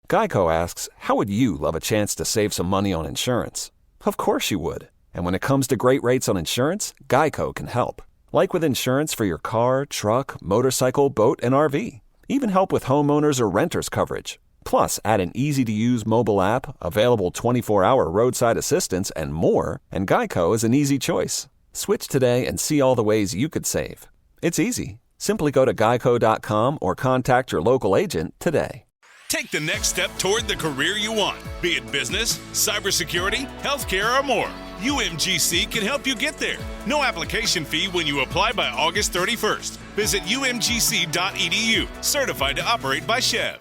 Geico asks, how would you love a chance to save some money on insurance? Of course you would. And when it comes to great rates on insurance, Geico can help. Like with insurance for your car, truck, motorcycle, boat, and RV. Even help with homeowners or renters coverage. Plus, add an easy-to-use mobile app, available 24-hour roadside assistance, and more, and Geico is an easy choice. Switch today and see all the ways you could save. It's easy. Simply go to geico.com or contact your local agent today. Take the next step toward the career you want, be it business, cybersecurity, healthcare, or more. UMGC can help you get there. No application fee when you apply by August 31st. Visit umgc.edu, certified to operate by Chev.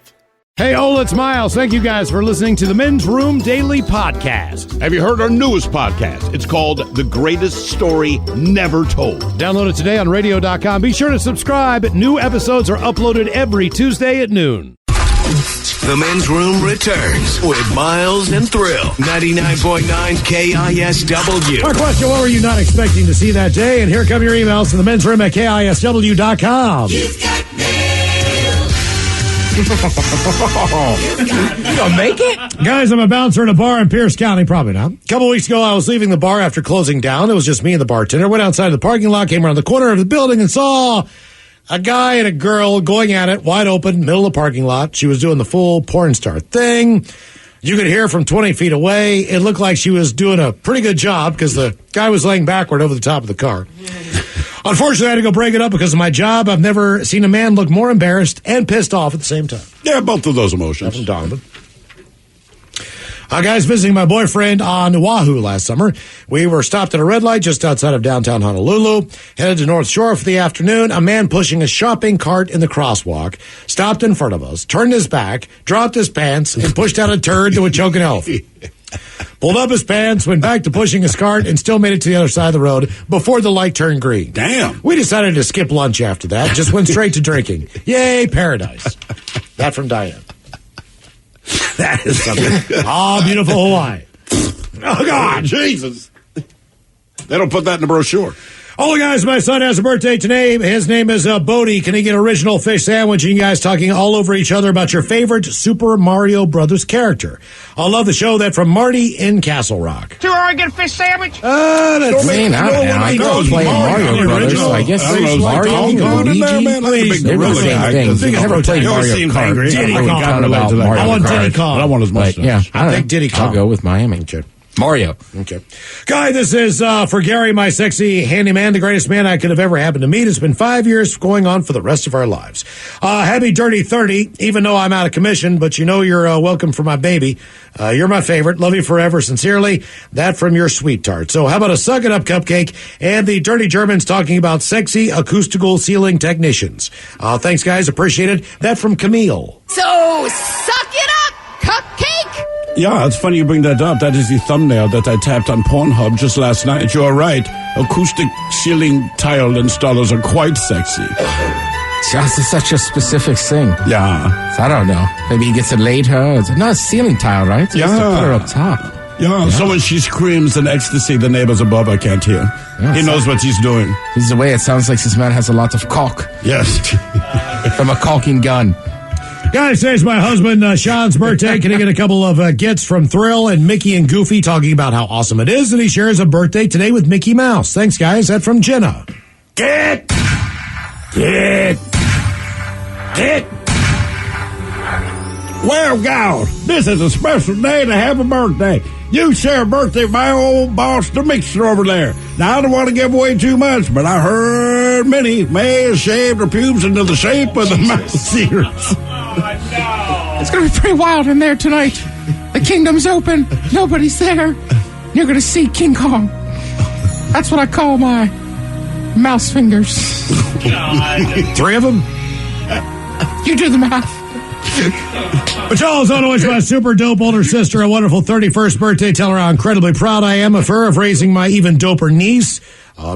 Hey, Ola, it's Miles. Thank you guys for listening to the Men's Room Daily Podcast. Have you heard our newest podcast? It's called The Greatest Story Never Told. Download it today on radio.com. Be sure to subscribe. New episodes are uploaded every Tuesday at noon. The Men's Room returns with Miles and Thrill. 99.9 KISW. Our question, what were you not expecting to see that day? And here come your emails to the Men's Room at KISW.com. He's got mail. You gonna make it? Guys, I'm a bouncer in a bar in Pierce County. Probably not. A couple weeks ago, I was leaving the bar after closing down. It was just me and the bartender. Went outside the parking lot, came around the corner of the building, and saw a guy and a girl going at it, wide open, middle of the parking lot. She was doing the full porn star thing. You could hear from 20 feet away. It looked like she was doing a pretty good job because the guy was laying backward over the top of the car. Unfortunately, I had to go break it up because of my job. I've never seen a man look more embarrassed and pissed off at the same time. Yeah, both of those emotions. From Donovan. Guys, visiting my boyfriend on Oahu last summer. We were stopped at a red light just outside of downtown Honolulu. Headed to North Shore for the afternoon. A man pushing a shopping cart in the crosswalk stopped in front of us, turned his back, dropped his pants, and pushed out a turd to a choking elf. Pulled up his pants, went back to pushing his cart, and still made it to the other side of the road before the light turned green. Damn. We decided to skip lunch after that. Just went straight to drinking. Yay, paradise. That from Diane. That is something. Ah, beautiful Hawaii. Oh, God, Jesus. They don't put that in the brochure. Oh, guys, my son has a birthday today. His name is Bodie. Can he get original fish sandwich? And you guys talking all over each other about your favorite Super Mario Brothers character. I love the show. That from Marty in Castle Rock. Do I get a fish sandwich? That's I go play Mario Brothers, so I guess Mario, Luigi. They were the same thing. I never played Mario Kart. Diddy I Kong. count about Mario I want Diddy Kart. Kong. I want his mustache. Yeah, I think Diddy Kong. I'll go with Miami. Okay. Mario. Okay. Guy, this is for Gary, my sexy handyman, the greatest man I could have ever happened to meet. It's been 5 years going on for the rest of our lives. Happy dirty 30, even though I'm out of commission, but you know you're welcome for my baby. You're my favorite. Love you forever. Sincerely, that from your sweet tart. So how about a suck it up cupcake and the dirty Germans talking about sexy acoustical ceiling technicians. Thanks, guys. Appreciate it. That from Camille. So suck it up, cupcake! Yeah, it's funny you bring that up. That is the thumbnail that I tapped on Pornhub just last night. You're right. Acoustic ceiling tile installers are quite sexy. Just such a specific thing. Yeah. So I don't know. Maybe he gets it later. It's not a ceiling tile, right? So Yeah. Just to put her up top. Yeah, so when she screams in ecstasy, the neighbors above her can't hear. Yeah, He knows what he's doing. This is the way it sounds like this man has a lot of cock. Yes. From a caulking gun. Guys, today's my husband Sean's birthday. Can I get a couple of gifts from Thrill and Mickey and Goofy talking about how awesome it is that he shares a birthday today with Mickey Mouse? Thanks, guys. That from Jenna. Get. Well, God, this is a special day to have a birthday. You share a birthday with my old boss, the mixer over there. Now, I don't want to give away too much, but I heard Minnie may have shaved her pubes into the shape of the mouse ears. It's going to be pretty wild in there tonight. The kingdom's open. Nobody's there. You're going to see King Kong. That's what I call my mouse fingers. Three of them? You do the math. But y'all also want to wish my super dope older sister a wonderful 31st birthday. Tell her how incredibly proud I am of her, of raising my even doper niece.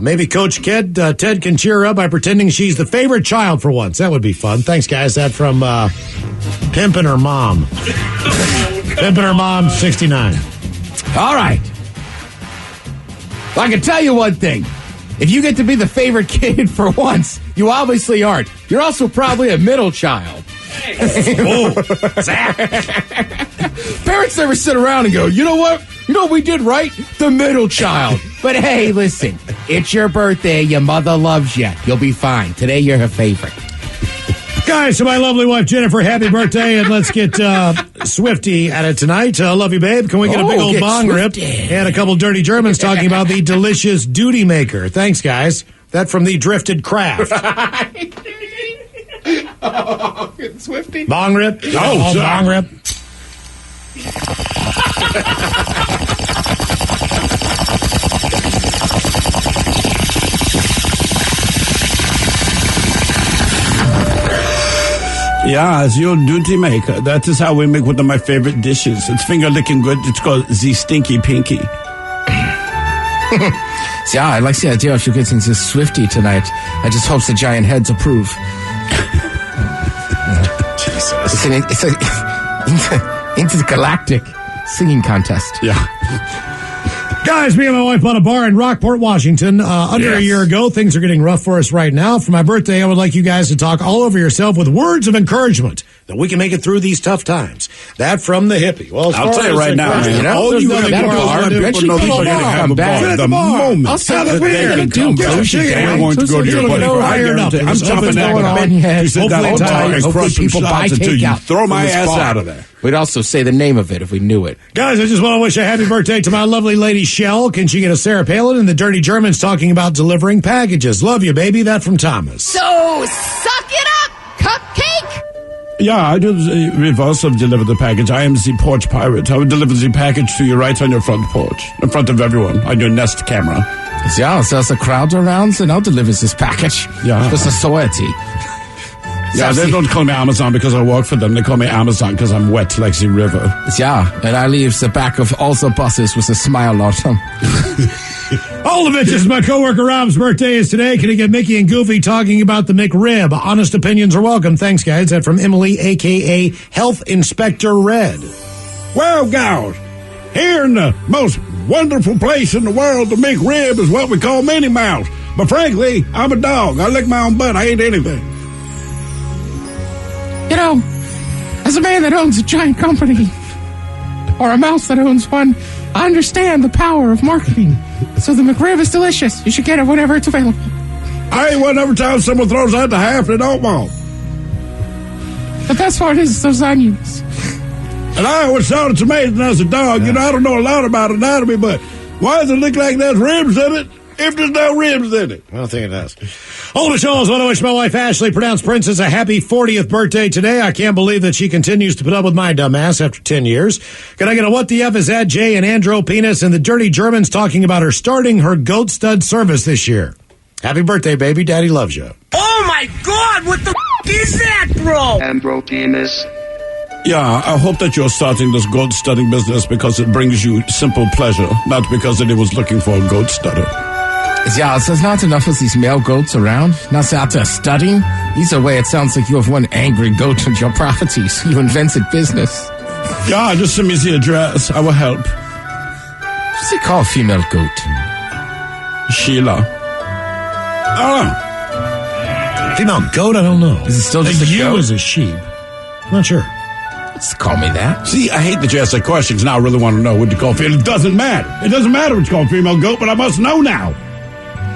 Maybe Coach Ted can cheer her up by pretending she's the favorite child for once. That would be fun. Thanks, guys. That from Pimpin' Her Mom. Pimpin' Her Mom, 69. All right. Well, I can tell you one thing. If you get to be the favorite kid for once, you obviously aren't. You're also probably a middle child. Parents never sit around and go, you know what? You know what we did right? The middle child. But hey, listen, it's your birthday. Your mother loves you. You'll be fine. Today, you're her favorite. Guys, to my lovely wife, Jennifer, happy birthday, and let's get Swifty at it tonight. Love you, babe. Can we get a big old bong rip? And a couple dirty Germans talking about the delicious duty maker. Thanks, guys. That from the Drifted Craft. Swifty? Bong rip? Oh, bong rip. Yeah, it's your duty maker. That is how we make one of my favorite dishes. It's finger licking good. It's called the Stinky Pinky. Yeah, I like the idea of you getting this Swifty tonight. I just hope the giant heads approve. Jesus. It's an intergalactic singing contest. Yeah. Guys, me and my wife bought a bar in Rockport, Washington, under a year ago. Things are getting rough for us right now. For my birthday, I would like you guys to talk all over yourself with words of encouragement that we can make it through these tough times. That from the hippie. Well, I'll tell you right now, man. All you have to do is let people know they're going to have a bar. The moment I'll say that what they we're can going to do. we're going to go to your buddy. I'm jumping out to sit down and talk and crush some shots until you throw my ass out of there. We'd also say the name of it if we knew it. Guys, I just want to wish a happy birthday to my lovely lady, Shell. Can she get a Sarah Palin and the Dirty Germans talking about delivering packages? Love you, baby. That from Thomas. So, suck it up, cupcake! Yeah, I do the reverse of deliver the package. I am the porch pirate. I will deliver the package to you right on your front porch, in front of everyone, on your Nest camera. Yeah, so as the crowd around, and I'll deliver this package. Yeah. For society. Yeah, they don't call me Amazon because I work for them. They call me Amazon because I'm wet like the river. Yeah, and I leave the back of all the buses with a smile on them. All of it is my coworker Rob's birthday is today. Can he get Mickey and Goofy talking about the McRib? Honest opinions are welcome. Thanks, guys. That from Emily, a.k.a. Health Inspector Red. Well, guys, here in the most wonderful place in the world, the McRib is what we call Minnie Mouse. But frankly, I'm a dog. I lick my own butt. I ain't anything. You know, as a man that owns a giant company, or a mouse that owns one, I understand the power of marketing. So the McRib is delicious. You should get it whenever it's available. I ain't one every time someone throws out the half they don't want. The best part is those onions. And I always thought it's amazing as a dog. Yeah. You know, I don't know a lot about anatomy, but why does it look like there's ribs in it if there's no ribs in it? I don't think it does. All the shows want to wish my wife Ashley, pronounced Princess, a happy 40th birthday today. I can't believe that she continues to put up with my dumb ass after 10 years. Can I get a what the F is that, Jay and Andro Penis and the Dirty Germans talking about her starting her goat stud service this year? Happy birthday, baby. Daddy loves you. Oh my God, what the is that, bro? Andro Penis. Yeah, I hope that you're starting this goat studding business because it brings you simple pleasure, not because it was looking for a goat studder. Yeah, so there's not enough of these male goats around. Not out there studying. Either way, it sounds like you have one angry goat on your properties. You invented business. Yeah, just send me the address. I will help. What does he call a female goat? Sheila. Oh. Female goat? I don't know. Is it still just a you goat? as a sheep? Not sure. Just call me that. See, I hate that you asked that question because now I really want to know what you call female. It doesn't matter. It doesn't matter what you call female goat, but I must know now.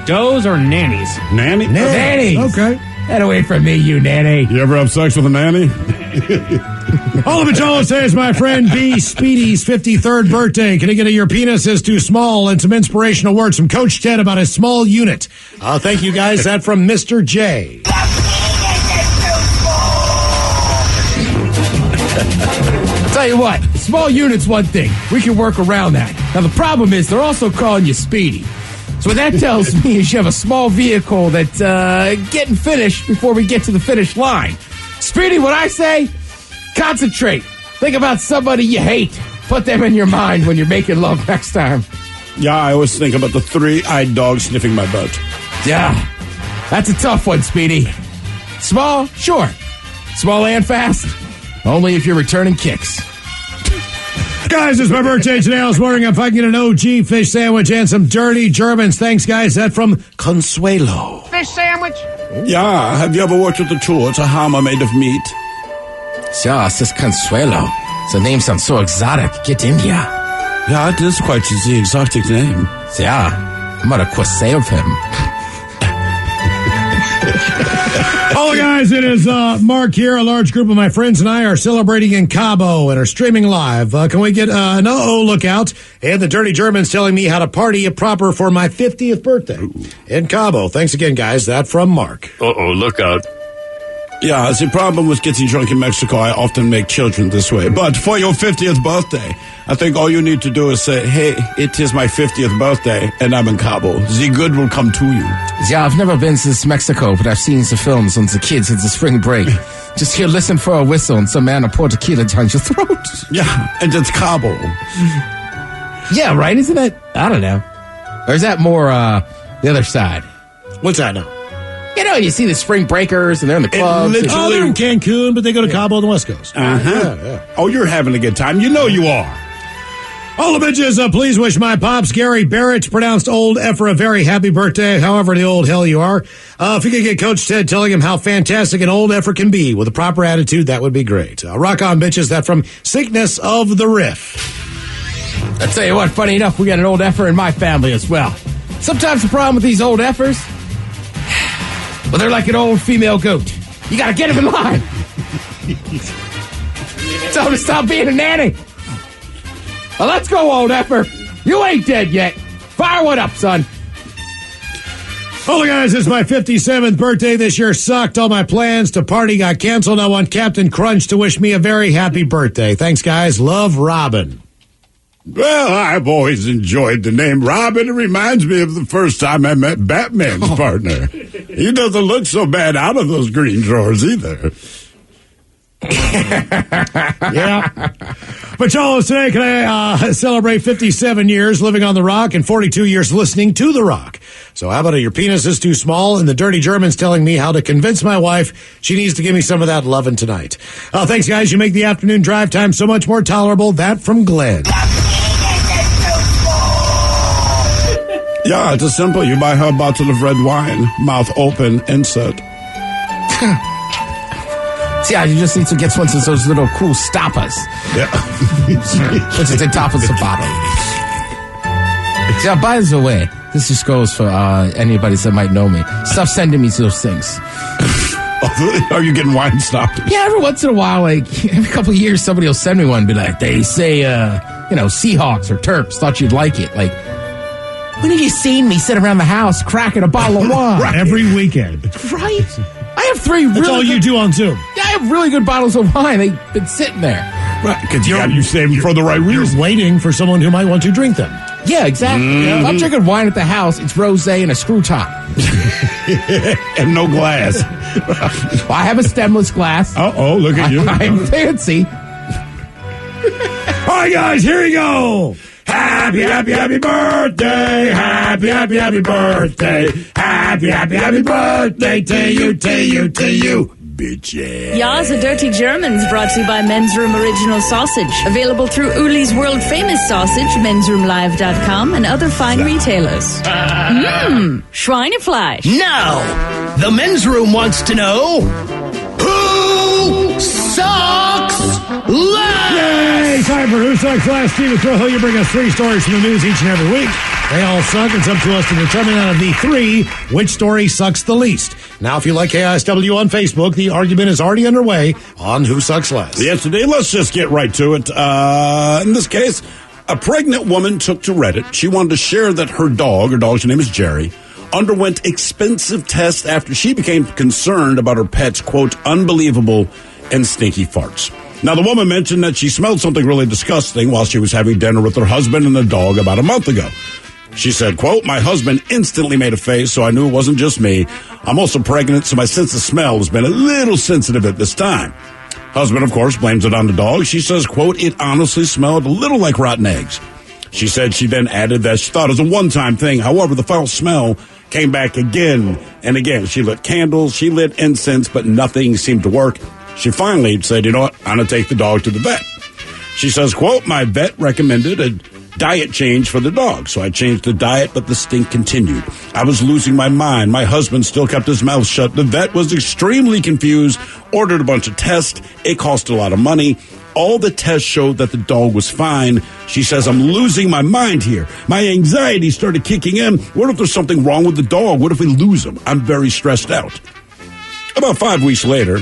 Does or nannies? Nanny? Nannies. Okay. Get away from me, you nanny. You ever have sex with a nanny? All of it all today is my friend B. Speedy's 53rd birthday. Can I get a your penis is too small and some inspirational words from Coach Ted about his small unit? Thank you, guys. That from Mr. J. I'll tell you what, small unit's one thing. We can work around that. Now, the problem is they're also calling you Speedy. So what that tells me is you have a small vehicle that's getting finished before we get to the finish line. Speedy, what I say, concentrate. Think about somebody you hate. Put them in your mind when you're making love next time. Yeah, I always think about the three-eyed dog sniffing my butt. Yeah, that's a tough one, Speedy. Small, sure. Small and fast, only if you're returning kicks. Guys, it's my birthday today. I was wondering if I can get an OG fish sandwich and some dirty Germans. Thanks, guys. That from Consuelo. Fish sandwich? Yeah, have you ever worked with a tool? It's a hammer made of meat. Yeah, it's just Consuelo. The name sounds so exotic. Get in here. Yeah, it is quite the exotic name. Yeah, I'm gonna save him. Hello, guys. It is Mark here. A large group of my friends and I are celebrating in Cabo and are streaming live. Can we get an lookout? And the Dirty German's telling me how to party proper for my 50th birthday in Cabo. Thanks again, guys. That from Mark. Look out. Yeah, the problem with getting drunk in Mexico, I often make children this way. But for your 50th birthday, I think all you need to do is say, hey, it is my 50th birthday, and I'm in Cabo. The good will come to you. Yeah, I've never been to Mexico, but I've seen the films on the kids at the spring break. Just here, listen for a whistle, and some man will pour tequila down your throat. Yeah, and it's Cabo. Yeah, right, isn't it? I don't know. Or is that more the other side? What's that now? You know, you see the spring breakers, and they're in the clubs. Oh, they're in Cancun, but they go to Cabo on the West Coast. Yeah. Oh, you're having a good time. You know you are. All the bitches, please wish my pops, Gary Barrett, pronounced old effer, a very happy birthday, however the old hell you are. If you could get Coach Ted telling him how fantastic an old effer can be with a proper attitude, that would be great. Rock on, bitches. That from Sickness of the Riff. I tell you what, funny enough, we got an old effer in my family as well. Sometimes the problem with these old effers, well, they're like an old female goat. You gotta get them in line. Tell them to stop being a nanny. Well, let's go, old effer. You ain't dead yet. Fire one up, son. Oh, guys, it's my 57th birthday this year. Sucked. All my plans to party got canceled. I want Captain Crunch to wish me a very happy birthday. Thanks, guys. Love, Robin. Well, I've always enjoyed the name Robin. It reminds me of the first time I met Batman's partner. He doesn't look so bad out of those green drawers either. Yeah. But y'all, today can I celebrate 57 years living on the Rock and 42 years listening to the Rock. So how about your penis is too small and the Dirty German's telling me how to convince my wife she needs to give me some of that lovin' tonight. Thanks, guys. You make the afternoon drive time so much more tolerable. That from Glenn. Yeah, it's as simple. You buy her a bottle of red wine, mouth open, insert. Yeah, you just need to get one of those little cool stoppers. Yeah. Which is the top of the bottle. Yeah, by the way, this just goes for anybody that might know me. Stop sending me those things. Are you getting wine stoppers? Yeah, every once in a while, like every couple of years, somebody will send me one and be like, they say, Seahawks or Terps, thought you'd like it. Like, when have you seen me sit around the house cracking a bottle of wine? Right. Every weekend. Right? I have three really That's all you do on Zoom. Yeah, I have really good bottles of wine. They've been sitting there. Right, because you save them for the right reason. You're waiting for someone who might want to drink them. Yeah, exactly. If I'm drinking wine at the house, it's rosé and a screw top. And no glass. Well, I have a stemless glass. Oh, look at you. I'm fancy. All right, guys, here we go. Happy, happy, happy birthday. Happy, happy, happy birthday. Happy, happy, happy birthday to you, bitches. Ya's a Dirty Germans brought to you by Men's Room Original Sausage. Available through Uli's World Famous Sausage, mensroomlive.com, and other fine retailers. Schweinefleisch. Now, the men's room wants to know who sucks last? Yay! Time for Who Sucks Last. Steven Throho, you bring us 3 stories from the news each and every week. They all suck. It's up to us to determine out of the 3 which story sucks the least. Now, if you like KISW on Facebook, the argument is already underway on Who Sucks Last. Yesterday, let's just get right to it. In this case, a pregnant woman took to Reddit. She wanted to share that her dog's name is Jerry, underwent expensive tests after she became concerned about her pet's, quote, unbelievable and stinky farts. Now, the woman mentioned that she smelled something really disgusting while she was having dinner with her husband and the dog about a month ago. She said, quote, my husband instantly made a face, so I knew it wasn't just me. I'm also pregnant, so my sense of smell has been a little sensitive at this time. Husband, of course, blames it on the dog. She says, quote, it honestly smelled a little like rotten eggs. She said she then added that she thought it was a one-time thing. However, the foul smell came back again and again. She lit candles, she lit incense, but nothing seemed to work. She finally said, you know what, I'm going to take the dog to the vet. She says, quote, my vet recommended a diet change for the dog. So I changed the diet, but the stink continued. I was losing my mind. My husband still kept his mouth shut. The vet was extremely confused, ordered a bunch of tests. It cost a lot of money. All the tests showed that the dog was fine. She says, I'm losing my mind here. My anxiety started kicking in. What if there's something wrong with the dog? What if we lose him? I'm very stressed out. About 5 weeks later,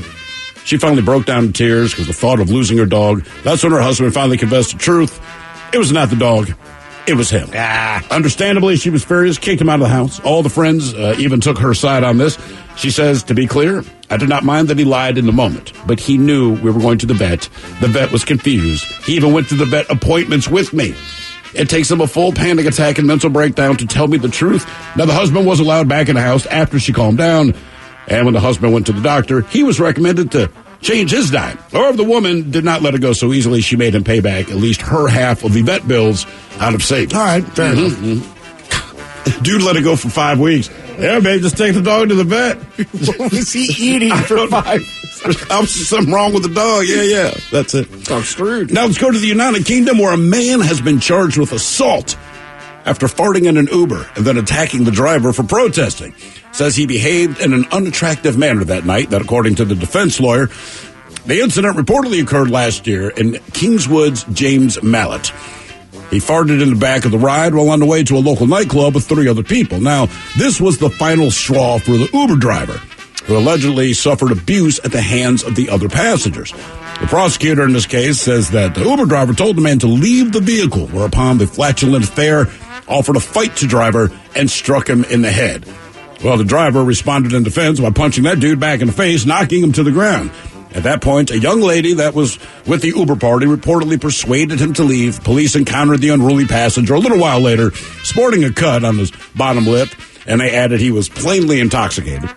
she finally broke down in tears because the thought of losing her dog. That's when her husband finally confessed the truth. It was not the dog. It was him. Understandably, she was furious, kicked him out of the house. All the friends even took her side on this. She says, to be clear, I did not mind that he lied in the moment, but he knew we were going to the vet. The vet was confused. He even went to the vet appointments with me. It takes him a full panic attack and mental breakdown to tell me the truth. Now, the husband was allowed back in the house after she calmed down. And when the husband went to the doctor, he was recommended to change his diet. However, the woman did not let it go so easily. She made him pay back at least her half of the vet bills out of savings. All right, fair enough. Dude let it go for 5 weeks. Yeah, babe, just take the dog to the vet. What was he eating for 5? There's something wrong with the dog. Yeah, that's it. Dog's screwed. Now let's go to the United Kingdom, where a man has been charged with assault after farting in an Uber and then attacking the driver for protesting. Says he behaved in an unattractive manner that night, that according to the defense lawyer. The incident reportedly occurred last year in Kingswood's James Mallet. He farted in the back of the ride while on the way to a local nightclub with 3 other people. Now, this was the final straw for the Uber driver, who allegedly suffered abuse at the hands of the other passengers. The prosecutor in this case says that the Uber driver told the man to leave the vehicle, whereupon the flatulent fare offered a fight to driver and struck him in the head. Well, the driver responded in defense by punching that dude back in the face, knocking him to the ground. At that point, a young lady that was with the Uber party reportedly persuaded him to leave. Police encountered the unruly passenger a little while later, sporting a cut on his bottom lip, and they added he was plainly intoxicated.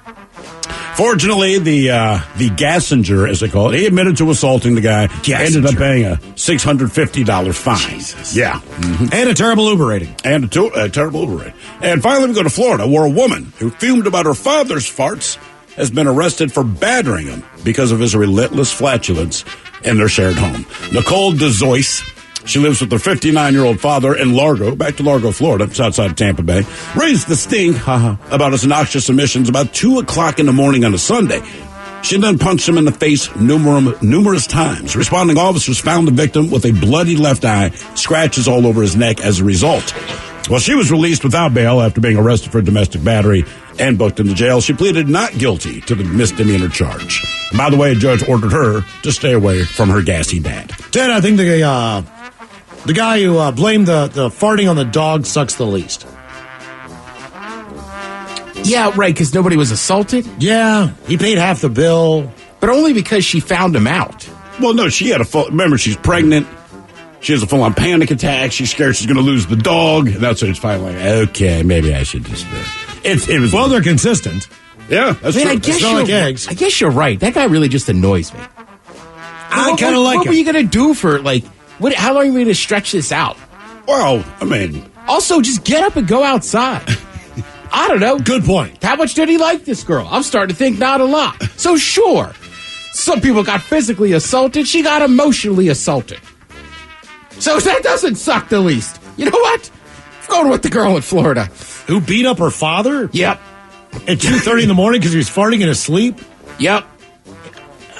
Fortunately, the gassenger, as they call it, he admitted to assaulting the guy. Ended up paying a $650 fine. Jesus. Yeah. Mm-hmm. And a terrible Uber rating. And a terrible Uber rating. And finally, we go to Florida, where a woman who fumed about her father's farts has been arrested for battering him because of his relentless flatulence in their shared home. Nicole DeZoyce, she lives with her 59-year-old father in Largo, back to Largo, Florida, it's outside of Tampa Bay, raised the stink about his noxious emissions about 2 o'clock in the morning on a Sunday. She then punched him in the face numerous times. Responding officers found the victim with a bloody left eye, scratches all over his neck as a result. Well, she was released without bail after being arrested for domestic battery and booked into jail. She pleaded not guilty to the misdemeanor charge. And by the way, a judge ordered her to stay away from her gassy dad. Ted, I think the guy who blamed the farting on the dog sucks the least. Yeah, right, because nobody was assaulted? Yeah, he paid half the bill. But only because she found him out. Well, no, she had remember, she's pregnant. She has a full-on panic attack. She's scared she's going to lose the dog. That's when it's finally like, okay, maybe I should just... It was. Well, they're consistent. Yeah, that's true. I guess you're right. That guy really just annoys me. I kind of like him. What were you going to do for, how long are you going to stretch this out? Well, I mean... Also, just get up and go outside. I don't know. Good point. How much did he like this girl? I'm starting to think not a lot. So, sure, some people got physically assaulted. She got emotionally assaulted. So that doesn't suck the least. You know what? I'm going with the girl in Florida. Who beat up her father? Yep. At 2:30 in the morning because he was farting in his sleep? Yep.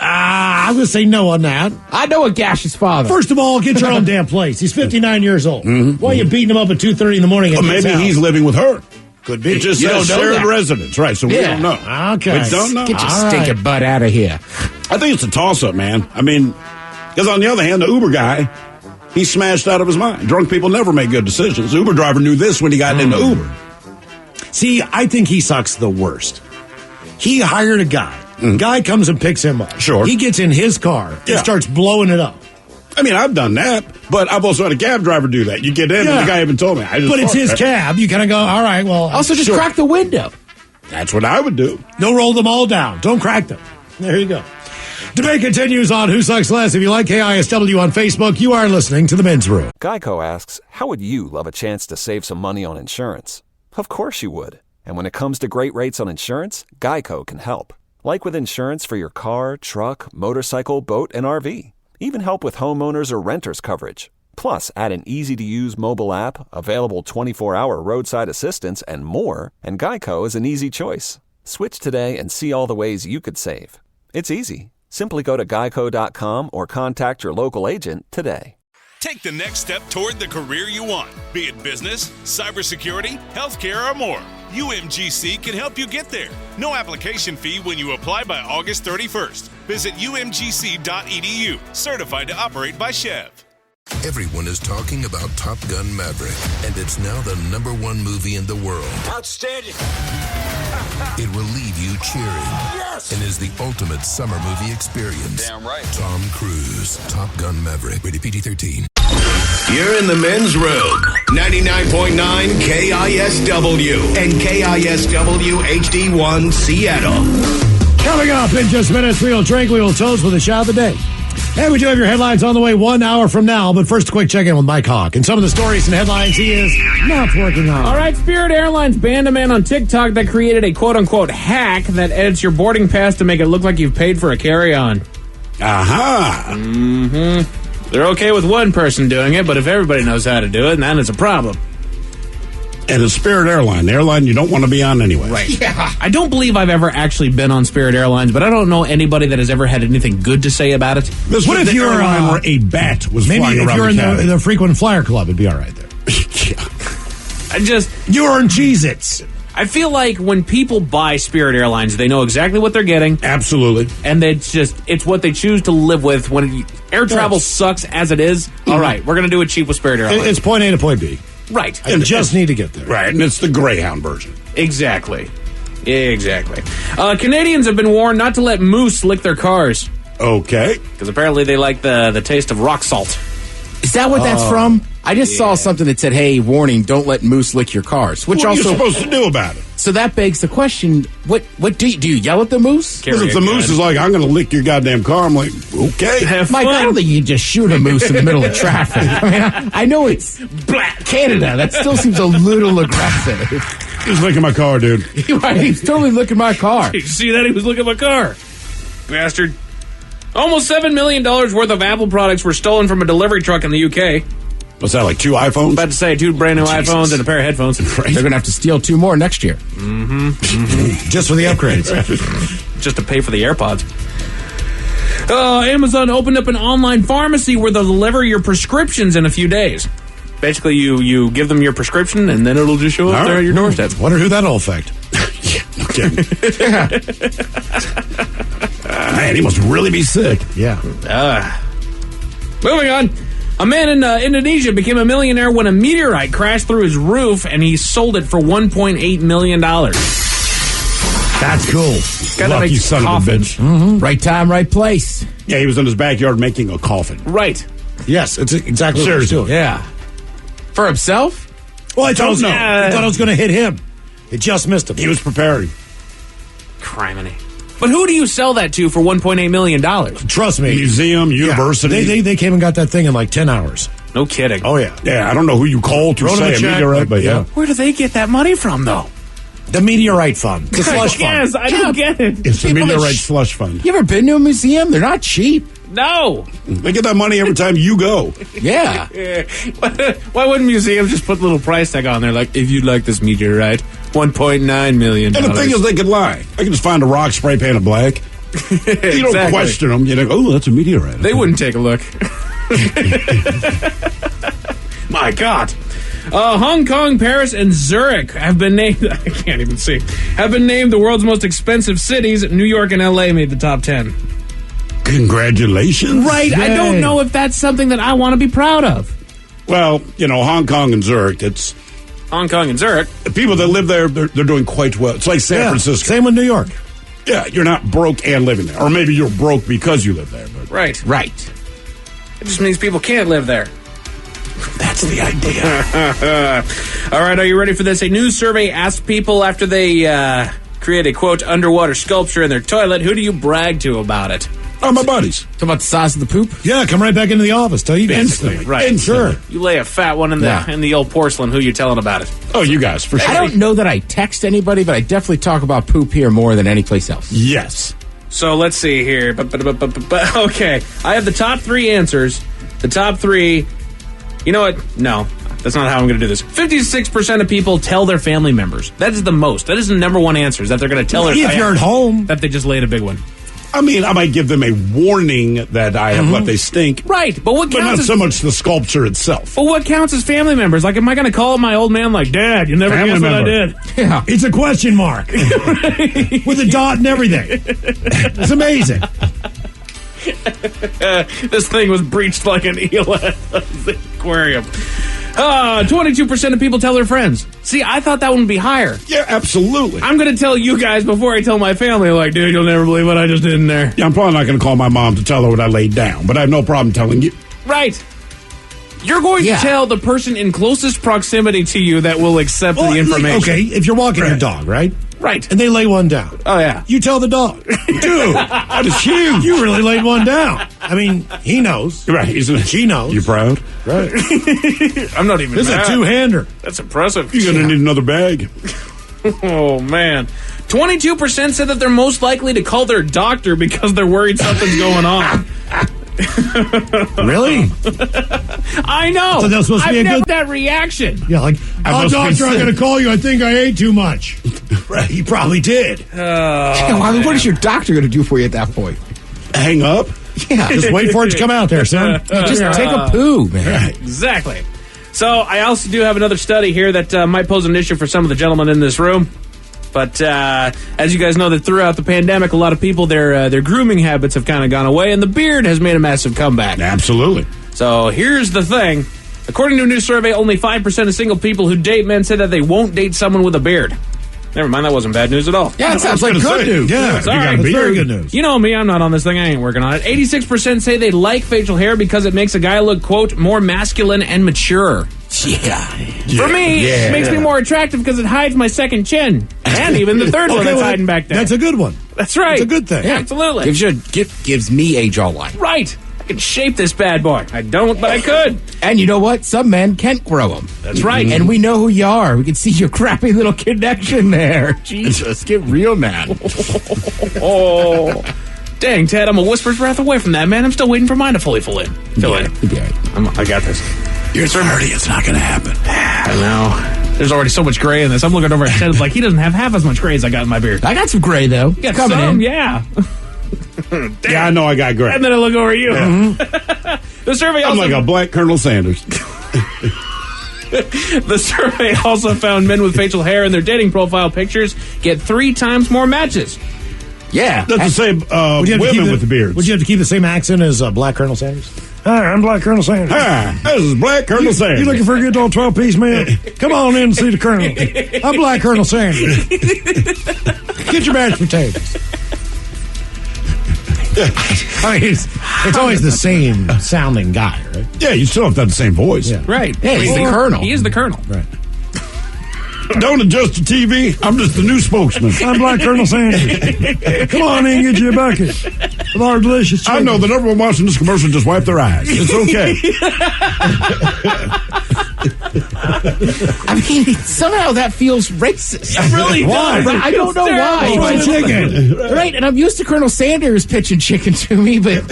I'm going to say no on that. I know a gash's father. First of all, get your own damn place. He's 59 years old. Mm-hmm. Why are you beating him up at 2:30 in the morning? Well, maybe he's living with her. Could be. It just You says don't know shared that. residence, right? So we don't know. Okay. We don't know. Get your All stinking butt out of here. I think it's a toss-up, man. I mean, because on the other hand, the Uber guy, he's smashed out of his mind. Drunk people never make good decisions. The Uber driver knew this when he got into Uber. See, I think he sucks the worst. He hired a guy. Guy comes and picks him up. Sure. He gets in his car and Yeah. starts blowing it up. I mean, I've done that, but I've also had a cab driver do that. You get in, and the guy even told me. But it's his cab. You kind of go, all right, well. Also, just crack the window. That's what I would do. No, roll them all down. Don't crack them. There you go. Debate continues on Who Sucks Less. If you like KISW on Facebook, you are listening to The Men's Room. Geico asks, how would you love a chance to save some money on insurance? Of course you would. And when it comes to great rates on insurance, Geico can help. Like with insurance for your car, truck, motorcycle, boat, and RV. Even help with homeowners or renters coverage. Plus, add an easy-to-use mobile app, available 24-hour roadside assistance, and more, and Geico is an easy choice. Switch today and see all the ways you could save. It's easy. Simply go to geico.com or contact your local agent today. Take the next step toward the career you want, be it business, cybersecurity, healthcare, or more. UMGC can help you get there. No application fee when you apply by August 31st. Visit umgc.edu, certified to operate by Chev. Everyone is talking about Top Gun Maverick, and it's now the #1 movie in the world. Outstanding. It will leave you cheering. Yes! And is the ultimate summer movie experience. Damn right. Tom Cruise, Top Gun Maverick, rated PG-13. You're in the men's room. 99.9 KISW and KISW HD1 Seattle. Coming up in just minutes, we will drink, we will toast with a shot of the day. And we do have your headlines on the way 1 hour from now. But first, a quick check-in with Mike Hawk. And some of the stories and headlines he is not working on. All right, Spirit Airlines banned a man on TikTok that created a quote-unquote hack that edits your boarding pass to make it look like you've paid for a carry-on. Aha! Mm-hmm. They're okay with one person doing it, but if everybody knows how to do it, then it's a problem. And it's Spirit Airline, the airline you don't want to be on anyway. Right. Yeah. I don't believe I've ever actually been on Spirit Airlines, but I don't know anybody that has ever had anything good to say about it. This What was if the you're airline where a bat was maybe flying if around you're the in the frequent flyer club, it'd be all right there. You earn Cheez-Its. I feel like when people buy Spirit Airlines, they know exactly what they're getting. Absolutely. And it's what they choose to live with. When air travel sucks as it is, all right, we're going to do it cheap with Spirit Airlines. It's point A to point B. Right. You just need to get there. Right, and it's the Greyhound version. Exactly. Canadians have been warned not to let moose lick their cars. Okay. Because apparently they like the taste of rock salt. Is that what that's from? I just saw something that said, hey, warning, don't let moose lick your cars. Which What are you also supposed to do about it? So that begs the question, what do you yell at the moose? Because if the moose is like, I'm going to lick your goddamn car, I'm like, okay. Mike, I don't think you just shoot a moose in the middle of traffic. I mean, I know it's Canada. That still seems a little aggressive. He's licking my car, dude. Right, he's totally licking my car. You see that? He was looking at my car. Bastard. Almost $7 million worth of Apple products were stolen from a delivery truck in the UK. What's that, like 2 iPhones? About to say 2 brand new iPhones and a pair of headphones. Right. They're going to have to steal 2 more next year. Just for the upgrades. Just to pay for the AirPods. Amazon opened up an online pharmacy where they'll deliver your prescriptions in a few days. Basically, you give them your prescription, and then it'll just show up there at your doorstep. Wonder who that'll affect. Yeah, no kidding. Man, he must really be sick. Yeah. Moving on. A man in Indonesia became a millionaire when a meteorite crashed through his roof, and he sold it for $1.8 million. That's cool. Lucky son of a bitch. Mm-hmm. Right time, right place. Yeah, he was in his backyard making a coffin. Right. Yes, it's exactly what he's doing. Yeah. For himself? Well, I thought it was going to hit him. It just missed him. He was preparing. Criminy. But who do you sell that to for $1.8 million? Trust me. Museum, university. Yeah. They came and got that thing in like 10 hours. No kidding. Oh, yeah. Yeah, I don't know who you call to say a meteorite, but yeah. Where do they get that money from, though? The meteorite fund. The slush fund. Yes, I don't get it. It's the meteorite slush fund. You ever been to a museum? They're not cheap. No. They get that money every time you go. Yeah. Why wouldn't museums just put a little price tag on there, like, if you'd like this meteorite, $1.9 million. And the thing is, they could lie. I can just find a rock, spray painted black. You don't question them. You're like, oh, that's a meteorite. They wouldn't take a look. My God. Hong Kong, Paris, and Zurich have been named, I can't even see, have been named the world's most expensive cities. New York and LA made the top 10. Congratulations. Right. Yay. I don't know if that's something that I want to be proud of. Well, Hong Kong and Zurich, it's... Hong Kong and Zurich. The people that live there, they're doing quite well. It's like San Francisco. Same with New York. Yeah, you're not broke and living there. Or maybe you're broke because you live there. But Right. Right. It just means people can't live there. that's the idea. All right, are you ready for this? A new survey asked people after they create a, quote, underwater sculpture in their toilet, who do you brag to about it? Oh, my buddies. Talk about the size of the poop? Yeah, come right back into the office. Tell you guys. Instantly. Right. Sure. You lay a fat one in the old porcelain, who you telling about it? Oh, you guys, for sure. I don't know that I text anybody, but I definitely talk about poop here more than any place else. Yes. So let's see here. Okay, I have the top 3 answers. The top 3 You know what? No, that's not how I'm going to do this. 56% of people tell their family members. That is the most. That is the number one answer, is that they're going to tell their If you're at home. that they just laid a big one. I mean, I might give them a warning that I have let they stink. Right, but what But counts not so much the sculpture itself. But what counts as family members? Like, am I going to call my old man like, Dad, you never Family guessed what I member. did? Yeah, it's a question mark with a dot and everything. It's amazing. This thing was breached like an eel at the aquarium. 22% of people tell their friends. See, I thought that one would be higher. Yeah, absolutely. I'm going to tell you guys before I tell my family, like, dude, you'll never believe what I just did in there. Yeah, I'm probably not going to call my mom to tell her what I laid down, but I have no problem telling you. Right. You're going to tell the person in closest proximity to you that will accept the information. Okay, if you're walking your dog, right? Right. And they lay one down. Oh, yeah. You tell the dog. Dude, that is huge. You really laid one down. I mean, he knows. Right, isn't it? She knows. You proud? Right. I'm not even This is a mad. two-hander. That's impressive. You're going to need another bag. Oh, man. 22% said that they're most likely to call their doctor because they're worried something's going on. Really? I know. So that's supposed to be I've a never good- that reaction. Yeah, like, must be doctor, I'm sick. going to call you. I think I ate too much. Right. He probably did. I mean, what is your doctor going to do for you at that point? Hang up? Yeah. Just wait for it to come out there, son. Just take a poo, man. Exactly. So I also do have another study here that might pose an issue for some of the gentlemen in this room. But as you guys know, that throughout the pandemic, a lot of people, their grooming habits have kind of gone away, and the beard has made a massive comeback. Absolutely. So here's the thing. According to a new survey, only 5% of single people who date men say that they won't date someone with a beard. Never mind, that wasn't bad news at all. Yeah, it sounds like gonna good say, news. Yeah, Sorry. that's very good news. You know me, I'm not on this thing. I ain't working on it. 86% say they like facial hair because it makes a guy look, quote, more masculine and mature. Yeah. For me, it makes me more attractive because it hides my second chin. And even the third one that's hiding back there. That's a good one. That's right. It's a good thing. Yeah, absolutely. Gives me a jawline. Right. I can shape this bad boy. I don't, but I could. And you know what? Some men can't grow them. That's right. And we know who you are. We can see your crappy little connection there. Jesus, get real mad. Oh. Dang, Ted, I'm a whisper's breath away from that, man. I'm still waiting for mine to fully fill in. Yeah. I got this. You're 30. It's not going to happen. I know. There's already so much gray in this. I'm looking over at Ted like he doesn't have half as much gray as I got in my beard. I got some gray, though. You got coming some, in. yeah. Yeah, I know I got gray. And then I look over at you. The survey I'm also like a black Colonel Sanders. The survey also found men with facial hair in their dating profile pictures get 3 times more matches. Yeah. That's the same Would you have to keep women with the beards. Would you have to keep the same accent as Black Colonel Sanders? Hi, I'm Black Colonel Sanders. Hi, this is Black Colonel Sanders. You looking for a good old 12-piece meal? Come on in and see the Colonel. I'm Black Colonel Sanders. Get your mashed potatoes. I mean, it's always the same sounding guy, right? Yeah, you still have to have the same voice. Yeah. Right. Yeah, he's the colonel. He is the colonel. Right. Don't adjust the TV. I'm just the new spokesman. I'm Black Colonel Sanders. Come on in and get you a bucket of our delicious chicken. I know that everyone watching this commercial just wipe their eyes. It's okay. I mean, somehow that feels racist. It really Why? does. I don't know why. Fried chicken. Right, and I'm used to Colonel Sanders pitching chicken to me, but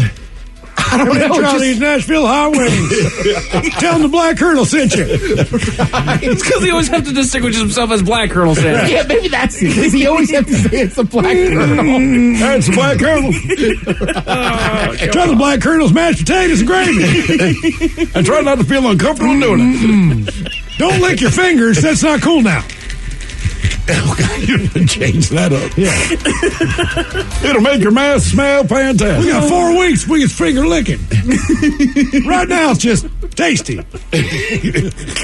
I don't know. Try just- these Nashville high wings. Tell them the Black Colonel sent you. It's because he always have to distinguish himself as Black Colonel Sanders. Yeah, maybe that's it. Because he always have to say it's the Black Colonel. That's the Black Colonel. Try the Black Colonel's mashed potatoes and gravy. And try not to feel uncomfortable doing it. Don't lick your fingers. That's not cool now. You can change that up. Yeah. It'll make your mask smell fantastic. We got 4 weeks. We get finger licking. Right now, it's just tasty.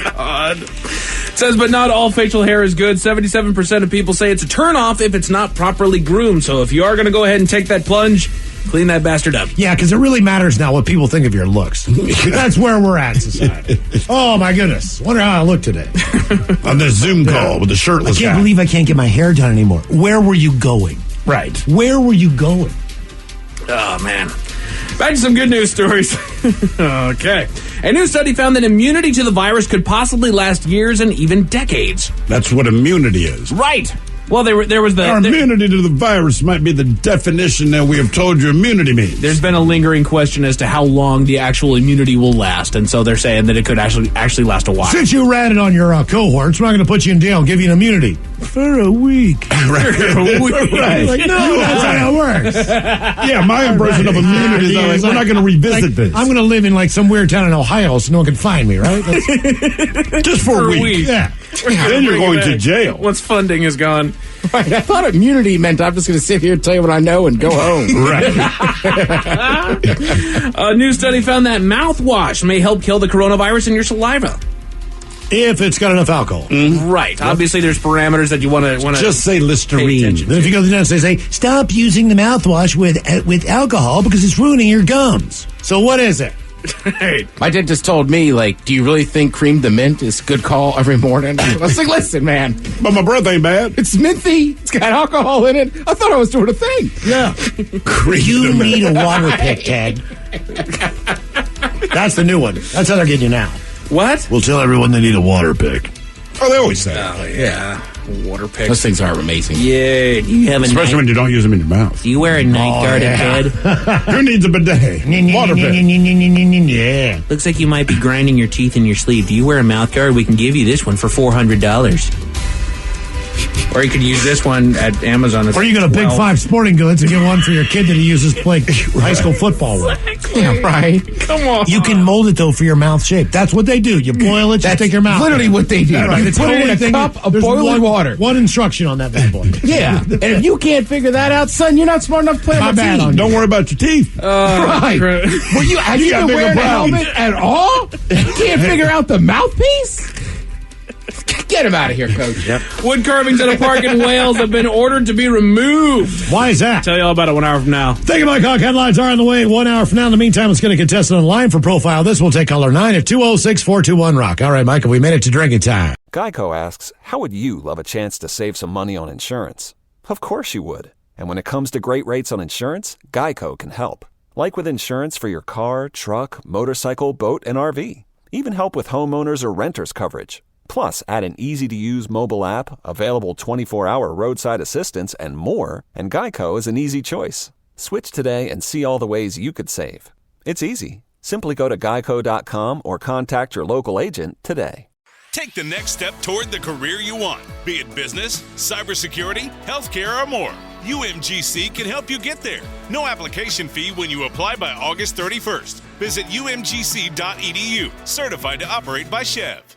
God. It says, but not all facial hair is good. 77% of people say it's a turnoff if it's not properly groomed. So if you are going to go ahead and take that plunge, clean that bastard up. Yeah, because it really matters now what people think of your looks. That's where we're at in society. Oh, my goodness. Wonder how I look today. On this Zoom call with the I shirtless can't guy. believe I can't get my hair done anymore. Where were you going? Right. Where were you going? Oh, man. Back to some good news stories. Okay. A new study found that immunity to the virus could possibly last years and even decades. That's what immunity is. Right. Well, there was Our immunity to the virus might be the definition that we have told you immunity means. There's been a lingering question as to how long the actual immunity will last, and so they're saying that it could actually last a while. Since you ratted on your cohorts, we're not going to put you in jail and give you an immunity. For a week. Right. Like, no, that's how it works. Yeah, my impression of immunity is like, we're not going to revisit this. I'm going to live in like some weird town in Ohio so no one can find me, right? Just for a week. Yeah. Then you're going to jail. Once funding is gone. Right, I thought immunity meant I'm just going to sit here and tell you what I know and go home. Right. A new study found that mouthwash may help kill the coronavirus in your saliva. If it's got enough alcohol. Right. Yep. Obviously, there's parameters that you want to just say Listerine. Then if you go to the dentist, they say, stop using the mouthwash with alcohol because it's ruining your gums. So what is it? Right. My dentist told me, like, do you really think cream de mint is a good call every morning? I was like, listen, man. But my breath ain't bad. It's minty. It's got alcohol in it. I thought I was doing a thing. Yeah. You need a water pick, Ted. That's the new one. That's how they're getting you now. What? We'll tell everyone they need a water pick. Oh, they always say that. Oh, yeah. Water pick. Those things are amazing. Yeah. Do you have especially when you don't use them in your mouth. Do you wear a night guard in bed? Who needs a bidet? Water pick. Yeah. Looks like you might be grinding your teeth in your sleep. Do you wear a mouth guard? We can give you this one for $400. Or you could use this one at Amazon. Or you go to Big Five Sporting Goods and get one for your kid that he uses to play high school football with. Yeah, right. Come on. You can mold it, though, for your mouth shape. That's what they do. You boil it, you stick your mouth literally in. what they do. Right. It's put it in a cup of boiling water. One instruction on that bad boy. Yeah. And if you can't figure that out, son, you're not smart enough to play My with bad teeth. on you. Don't worry about your teeth. Right. Well, have you been wearing a helmet at all? You can't figure out the mouthpiece? Get him out of here, Coach. Yep. Wood carvings at a park in Wales have been ordered to be removed. Why is that? I'll tell you all about it 1 hour from now. Thank you, Mike Hawk. Headlines are on the way 1 hour from now. In the meantime, let's get a contestant on the line for Profile This. We'll take caller 9 at 206-421-ROCK. All right, Michael, we made it to drinking time. Geico asks, how would you love a chance to save some money on insurance? Of course you would. And when it comes to great rates on insurance, Geico can help. Like with insurance for your car, truck, motorcycle, boat, and RV. Even help with homeowners or renters coverage. Plus, add an easy-to-use mobile app, available 24-hour roadside assistance, and more, and Geico is an easy choice. Switch today and see all the ways you could save. It's easy. Simply go to geico.com or contact your local agent today. Take the next step toward the career you want, be it business, cybersecurity, healthcare, or more. UMGC can help you get there. No application fee when you apply by August 31st. Visit umgc.edu, certified to operate by Chev.